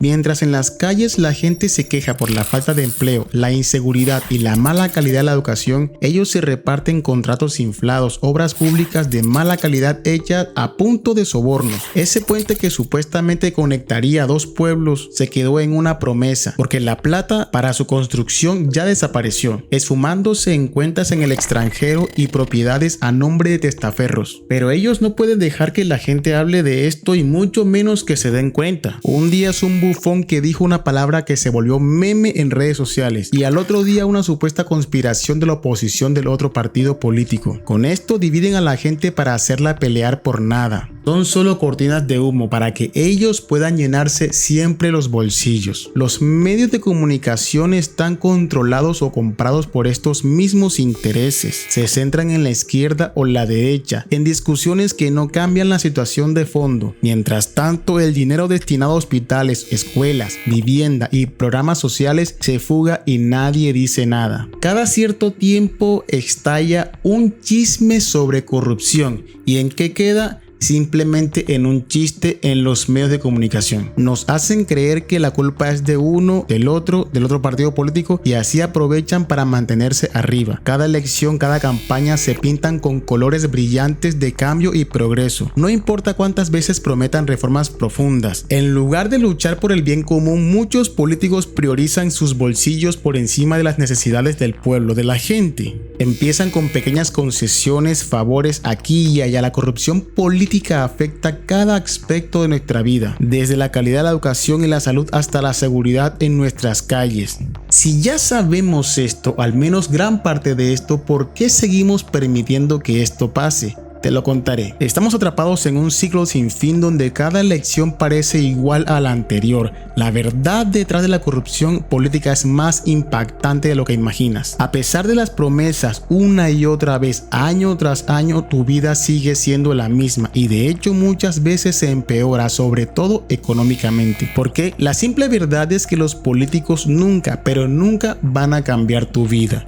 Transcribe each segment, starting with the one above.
Mientras en las calles la gente se queja por la falta de empleo, la inseguridad y la mala calidad de la educación, ellos se reparten contratos inflados, obras públicas de mala calidad hechas a punto de sobornos. Ese puente que supuestamente conectaría a dos pueblos se quedó en una promesa, porque la plata para su construcción ya desapareció, esfumándose en cuentas en el extranjero y propiedades a nombre de testaferros. Pero ellos no pueden dejar que la gente hable de esto y mucho menos que se den cuenta. Un día es un bufón que dijo una palabra que se volvió meme en redes sociales y al otro día una supuesta conspiración de la oposición del otro partido político. Con esto dividen a la gente para hacerla pelear por nada. Son solo cortinas de humo para que ellos puedan llenarse siempre los bolsillos. Los medios de comunicación están controlados o comprados por estos mismos intereses. Se centran en la izquierda o la derecha, en discusiones que no cambian la situación de fondo. Mientras tanto, el dinero destinado a hospitales, escuelas, vivienda y programas sociales se fuga y nadie dice nada. Cada cierto tiempo estalla un chisme sobre corrupción. ¿Y en qué queda? Simplemente en un chiste en los medios de comunicación. Nos hacen creer que la culpa es de uno, del otro partido político y así aprovechan para mantenerse arriba. Cada elección, cada campaña se pintan con colores brillantes de cambio y progreso. No importa cuántas veces prometan reformas profundas. En lugar de luchar por el bien común, muchos políticos priorizan sus bolsillos por encima de las necesidades del pueblo, de la gente. Empiezan con pequeñas concesiones, favores aquí y allá. La corrupción política afecta cada aspecto de nuestra vida, desde la calidad de la educación y la salud hasta la seguridad en nuestras calles. Si ya sabemos esto, al menos gran parte de esto, ¿por qué seguimos permitiendo que esto pase? Te lo contaré. Estamos atrapados en un ciclo sin fin donde cada elección parece igual a la anterior. La verdad detrás de la corrupción política es más impactante de lo que imaginas. A pesar de las promesas una y otra vez, año tras año, tu vida sigue siendo la misma y de hecho muchas veces se empeora, sobre todo económicamente. Porque la simple verdad es que los políticos nunca, pero nunca van a cambiar tu vida.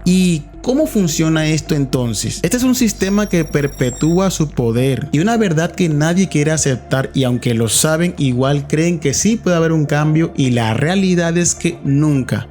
¿Y cómo funciona esto entonces? Este es un sistema que perpetúa su poder y una verdad que nadie quiere aceptar, y aunque lo saben, igual creen que sí puede haber un cambio, y la realidad es que nunca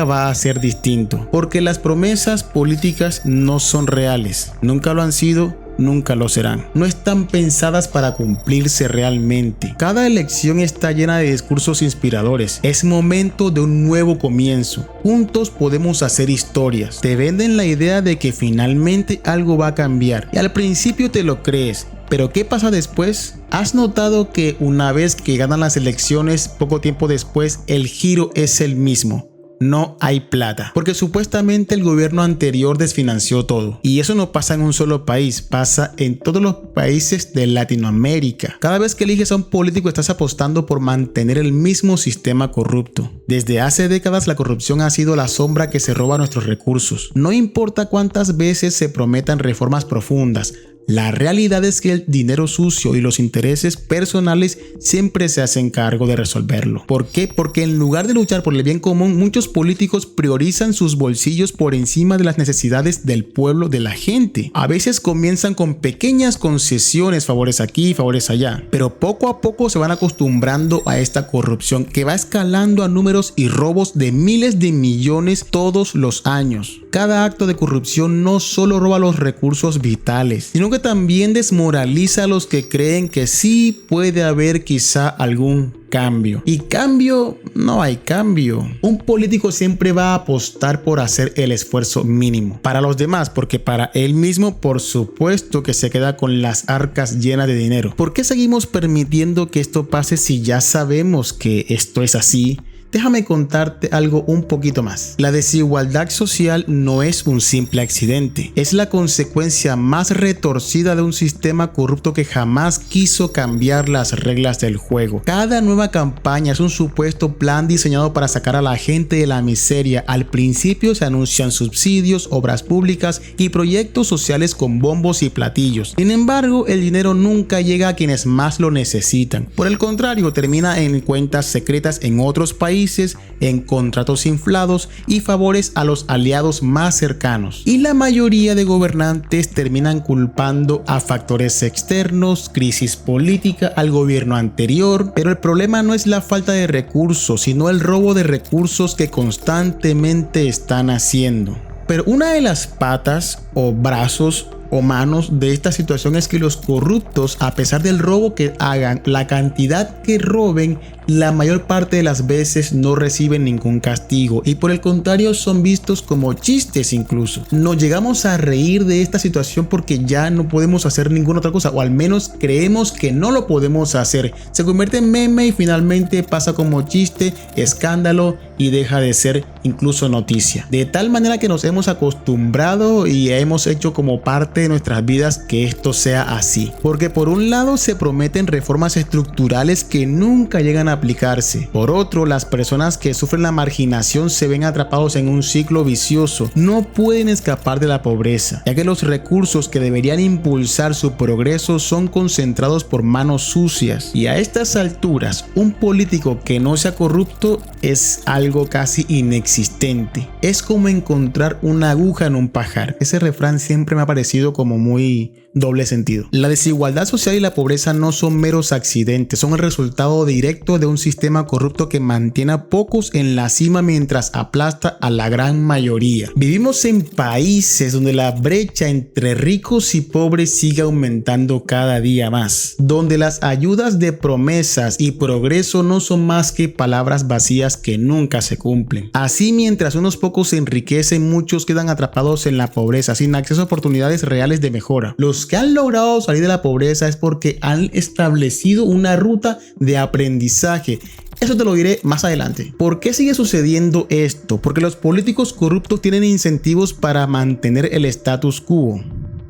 va a ser distinto, porque las promesas políticas no son reales, nunca lo han sido, nunca lo serán. No están pensadas para cumplirse realmente. Cada elección está llena de discursos inspiradores. Es momento de un nuevo comienzo. Juntos podemos hacer historias. Te venden la idea de que finalmente algo va a cambiar y al principio te lo crees. Pero ¿qué pasa después? ¿Has notado que una vez que ganan las elecciones, poco tiempo después el giro es el mismo? No hay plata, porque supuestamente el gobierno anterior desfinanció todo. Y eso no pasa en un solo país, pasa en todos los países de Latinoamérica. Cada vez que eliges a un político estás apostando por mantener el mismo sistema corrupto. Desde hace décadas la corrupción ha sido la sombra que se roba nuestros recursos. No importa cuántas veces se prometan reformas profundas, la realidad es que el dinero sucio y los intereses personales siempre se hacen cargo de resolverlo. ¿Por qué? Porque en lugar de luchar por el bien común, muchos políticos priorizan sus bolsillos por encima de las necesidades del pueblo, de la gente. A veces comienzan con pequeñas concesiones, favores aquí, favores allá, pero poco a poco se van acostumbrando a esta corrupción que va escalando a números y robos de miles de millones todos los años. Cada acto de corrupción no solo roba los recursos vitales, sino que también desmoraliza a los que creen que sí puede haber quizá algún cambio. Y cambio, no hay cambio. Un político siempre va a apostar por hacer el esfuerzo mínimo para los demás, porque para él mismo, por supuesto que se queda con las arcas llenas de dinero. ¿Por qué seguimos permitiendo que esto pase si ya sabemos que esto es así? Déjame contarte algo un poquito más. La desigualdad social no es un simple accidente, es la consecuencia más retorcida de un sistema corrupto que jamás quiso cambiar las reglas del juego. Cada nueva campaña es un supuesto plan diseñado para sacar a la gente de la miseria. Al principio se anuncian subsidios, obras públicas y proyectos sociales con bombos y platillos. Sin embargo, el dinero nunca llega a quienes más lo necesitan. Por el contrario, termina en cuentas secretas en otros países países en contratos inflados y favores a los aliados más cercanos. Y la mayoría de gobernantes terminan culpando a factores externos, crisis política, al gobierno anterior, pero el problema no es la falta de recursos, sino el robo de recursos que constantemente están haciendo. Pero una de las patas o brazos o manos de esta situación es que los corruptos, a pesar del robo que hagan, la cantidad que roben, la mayor parte de las veces no reciben ningún castigo y por el contrario son vistos como chistes incluso. Nos llegamos a reír de esta situación porque ya no podemos hacer ninguna otra cosa, o al menos creemos que no lo podemos hacer. Se convierte en meme y finalmente pasa como chiste, escándalo y deja de ser incluso noticia. De tal manera que nos hemos acostumbrado y hemos hecho como parte de nuestras vidas que esto sea así. Porque por un lado se prometen reformas estructurales que nunca llegan a aplicarse. Por otro, las personas que sufren la marginación se ven atrapados en un ciclo vicioso. No pueden escapar de la pobreza, ya que los recursos que deberían impulsar su progreso son concentrados por manos sucias. Y a estas alturas, un político que no sea corrupto es algo casi inexistente. Es como encontrar una aguja en un pajar. Ese refrán siempre me ha parecido como muy doble sentido. La desigualdad social y la pobreza no son meros accidentes, son el resultado directo de un sistema corrupto que mantiene a pocos en la cima mientras aplasta a la gran mayoría. Vivimos en países donde la brecha entre ricos y pobres sigue aumentando cada día más, donde las ayudas de promesas y progreso no son más que palabras vacías que nunca se cumplen. Así, mientras unos pocos se enriquecen, muchos quedan atrapados en la pobreza sin acceso a oportunidades reales de mejora. Los que han logrado salir de la pobreza es porque han establecido una ruta de aprendizaje. Eso te lo diré más adelante. ¿Por qué sigue sucediendo esto? Porque los políticos corruptos tienen incentivos para mantener el status quo,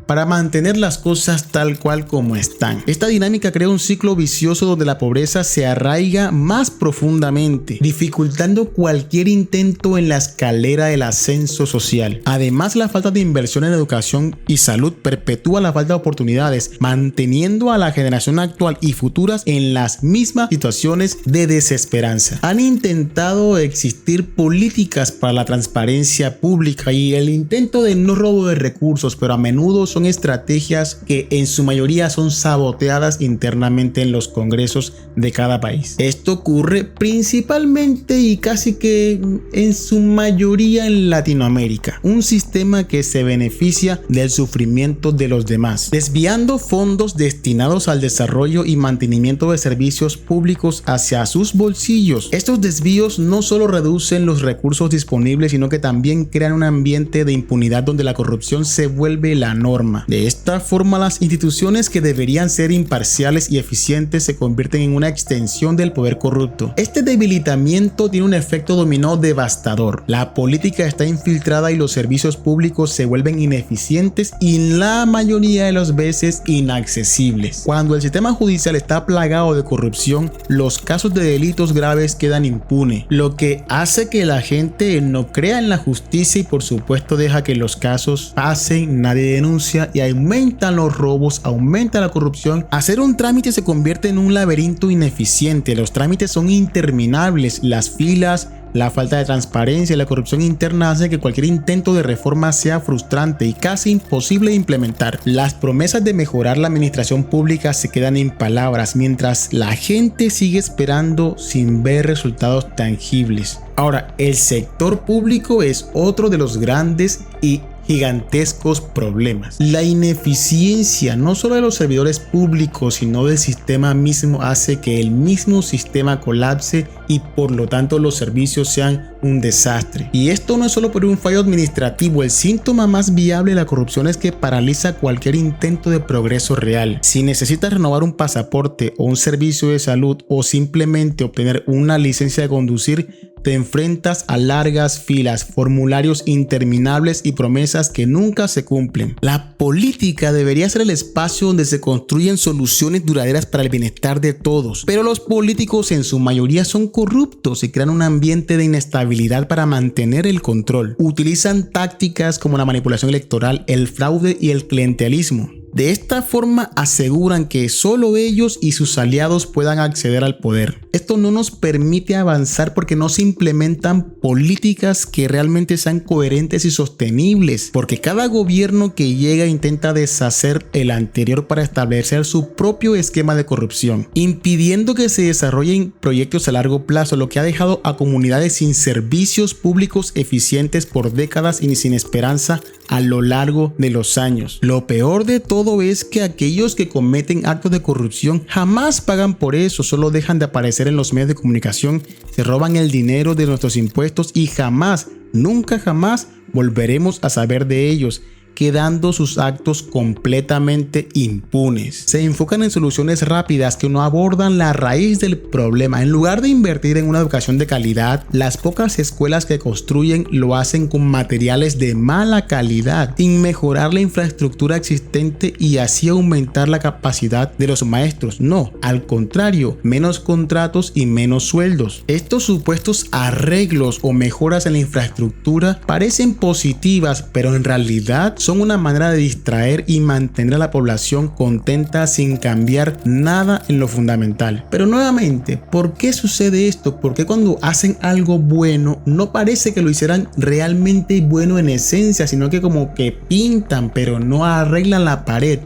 para mantener las cosas tal cual como están. Esta dinámica crea un ciclo vicioso donde la pobreza se arraiga más profundamente, dificultando cualquier intento en la escalera del ascenso social. Además, la falta de inversión en educación y salud perpetúa la falta de oportunidades, manteniendo a la generación actual y futuras en las mismas situaciones de desesperanza. Han intentado existir políticas para la transparencia pública y el intento de no robo de recursos, pero a menudo son estrategias que en su mayoría son saboteadas internamente en los congresos de cada país. Esto ocurre principalmente y casi que en su mayoría en Latinoamérica, un sistema que se beneficia del sufrimiento de los demás, desviando fondos destinados al desarrollo y mantenimiento de servicios públicos hacia sus bolsillos. Estos desvíos no solo reducen los recursos disponibles, sino que también crean un ambiente de impunidad donde la corrupción se vuelve la norma. De esta forma, las instituciones que deberían ser imparciales y eficientes se convierten en una extensión del poder corrupto. Este debilitamiento tiene un efecto dominó devastador. La política está infiltrada y los servicios públicos se vuelven ineficientes y en la mayoría de las veces inaccesibles. Cuando el sistema judicial está plagado de corrupción, los casos de delitos graves quedan impunes, lo que hace que la gente no crea en la justicia y por supuesto deja que los casos pasen, nadie denuncia y aumentan los robos, aumenta la corrupción. Hacer un trámite se convierte en un laberinto ineficiente. Los trámites son interminables, las filas, la falta de transparencia y la corrupción interna hace que cualquier intento de reforma sea frustrante y casi imposible de implementar. Las promesas de mejorar la administración pública se quedan en palabras, mientras la gente sigue esperando sin ver resultados tangibles. Ahora, el sector público es otro de los grandes y gigantescos problemas. La ineficiencia no solo de los servidores públicos sino del sistema mismo hace que el mismo sistema colapse y por lo tanto los servicios sean un desastre. Y esto no es solo por un fallo administrativo, el síntoma más viable de la corrupción es que paraliza cualquier intento de progreso real. Si necesitas renovar un pasaporte o un servicio de salud o simplemente obtener una licencia de conducir, te enfrentas a largas filas, formularios interminables y promesas que nunca se cumplen. La política debería ser el espacio donde se construyen soluciones duraderas para el bienestar de todos, pero los políticos en su mayoría son corruptos y crean un ambiente de inestabilidad para mantener el control. Utilizan tácticas como la manipulación electoral, el fraude y el clientelismo. De esta forma aseguran que solo ellos y sus aliados puedan acceder al poder. Esto no nos permite avanzar porque no se implementan políticas que realmente sean coherentes y sostenibles, porque cada gobierno que llega intenta deshacer el anterior para establecer su propio esquema de corrupción, impidiendo que se desarrollen proyectos a largo plazo, lo que ha dejado a comunidades sin servicios públicos eficientes por décadas y sin esperanza a lo largo de los años. Lo peor de todo es que aquellos que cometen actos de corrupción jamás pagan por eso, solo dejan de aparecer en los medios de comunicación, se roban el dinero de nuestros impuestos y jamás, nunca jamás volveremos a saber de ellos, quedando sus actos completamente impunes. Se enfocan en soluciones rápidas que no abordan la raíz del problema. En lugar de invertir en una educación de calidad, las pocas escuelas que construyen lo hacen con materiales de mala calidad, sin mejorar la infraestructura existente y así aumentar la capacidad de los maestros. No, al contrario, menos contratos y menos sueldos. Estos supuestos arreglos o mejoras en la infraestructura parecen positivas, pero en realidad son una manera de distraer y mantener a la población contenta sin cambiar nada en lo fundamental. Pero nuevamente, ¿por qué sucede esto? ¿Por qué cuando hacen algo bueno no parece que lo hicieran realmente bueno en esencia, sino que como que pintan pero no arreglan la pared?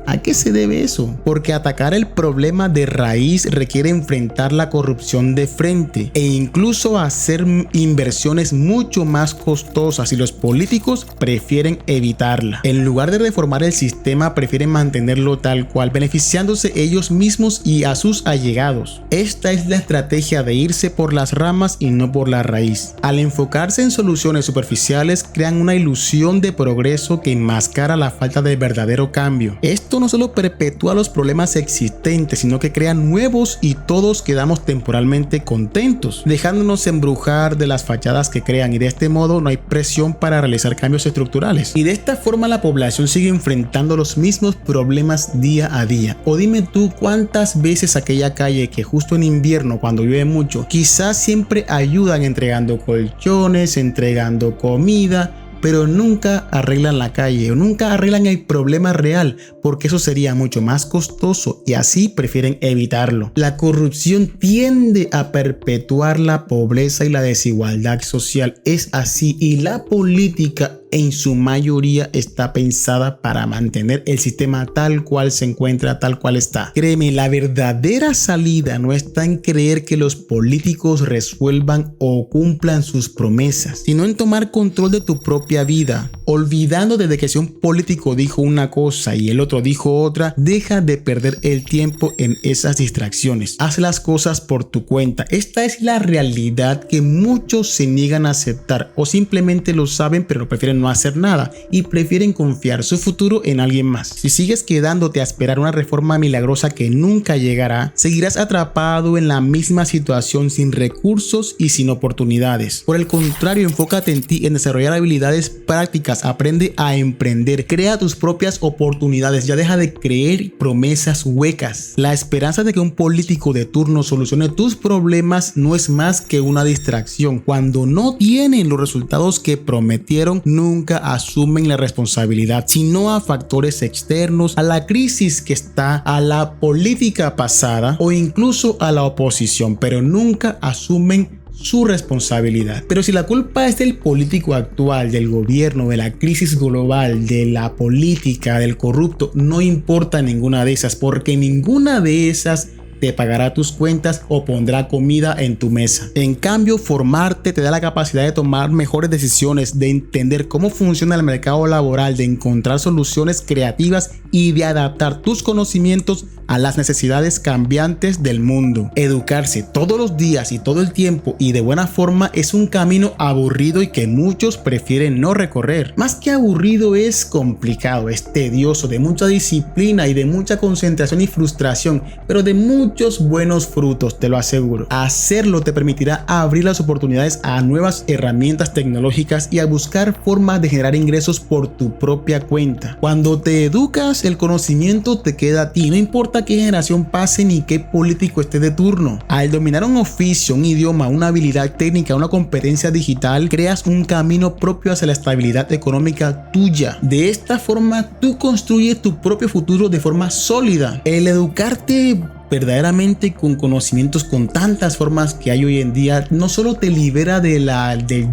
¿A qué se debe eso? Porque atacar el problema de raíz requiere enfrentar la corrupción de frente e incluso hacer inversiones mucho más costosas y los políticos prefieren evitarla. En lugar de reformar el sistema, prefieren mantenerlo tal cual, beneficiándose ellos mismos y a sus allegados. Esta es la estrategia de irse por las ramas y no por la raíz. Al enfocarse en soluciones superficiales, crean una ilusión de progreso que enmascara la falta de verdadero cambio. Esto no solo perpetúa los problemas existentes, sino que crea nuevos y todos quedamos temporalmente contentos, dejándonos embrujar de las fachadas que crean, y de este modo no hay presión para realizar cambios estructurales. Y de esta forma la población sigue enfrentando los mismos problemas día a día. O dime tú cuántas veces aquella calle que justo en invierno cuando llueve mucho, quizás siempre ayudan entregando colchones, entregando comida, pero nunca arreglan la calle o nunca arreglan el problema real, porque eso sería mucho más costoso y así prefieren evitarlo. La corrupción tiende a perpetuar la pobreza y la desigualdad social. Es así, y la política en su mayoría está pensada para mantener el sistema tal cual se encuentra, tal cual está. Créeme, la verdadera salida no está en creer que los políticos resuelvan o cumplan sus promesas, sino en tomar control de tu propia vida. Olvidando desde que si un político dijo una cosa y el otro dijo otra, deja de perder el tiempo en esas distracciones. Haz las cosas por tu cuenta. Esta es la realidad que muchos se niegan a aceptar o simplemente lo saben pero prefieren no hacer nada y prefieren confiar su futuro en alguien más. Si sigues quedándote a esperar una reforma milagrosa que nunca llegará, seguirás atrapado en la misma situación sin recursos y sin oportunidades. Por el contrario, enfócate en ti, en desarrollar habilidades prácticas, aprende a emprender, crea tus propias oportunidades, ya deja de creer promesas huecas. La esperanza de que un político de turno solucione tus problemas no es más que una distracción. Cuando no tienen los resultados que prometieron, nunca asumen la responsabilidad, sino a factores externos, a la crisis que está, a la política pasada o incluso a la oposición, pero nunca asumen su responsabilidad. Pero si la culpa es del político actual, del gobierno, de la crisis global, de la política, del corrupto, no importa ninguna de esas, porque ninguna de esas te pagará tus cuentas o pondrá comida en tu mesa. En cambio, formarte te da la capacidad de tomar mejores decisiones, de entender cómo funciona el mercado laboral, de encontrar soluciones creativas y de adaptar tus conocimientos a las necesidades cambiantes del mundo. Educarse todos los días y todo el tiempo y de buena forma es un camino aburrido y que muchos prefieren no recorrer. Más que aburrido, es complicado, es tedioso, de mucha disciplina y de mucha concentración y frustración, pero de muchos buenos frutos, te lo aseguro. Hacerlo te permitirá abrir las oportunidades a nuevas herramientas tecnológicas y a buscar formas de generar ingresos por tu propia cuenta. Cuando te educas, el conocimiento te queda a ti, no importa qué generación pase ni qué político esté de turno. Al dominar un oficio, un idioma, una habilidad técnica, una competencia digital, creas un camino propio hacia la estabilidad económica tuya. De esta forma, tú construyes tu propio futuro de forma sólida. El educarte verdaderamente con conocimientos, con tantas formas que hay hoy en día, no solo te libera del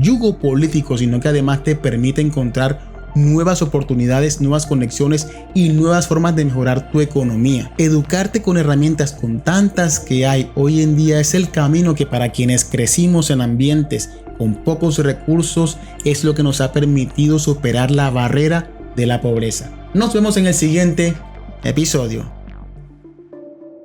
yugo político, sino que además te permite encontrar nuevas oportunidades, nuevas conexiones y nuevas formas de mejorar tu economía. Educarte con herramientas con tantas que hay hoy en día es el camino que para quienes crecimos en ambientes con pocos recursos es lo que nos ha permitido superar la barrera de la pobreza. Nos vemos en el siguiente episodio.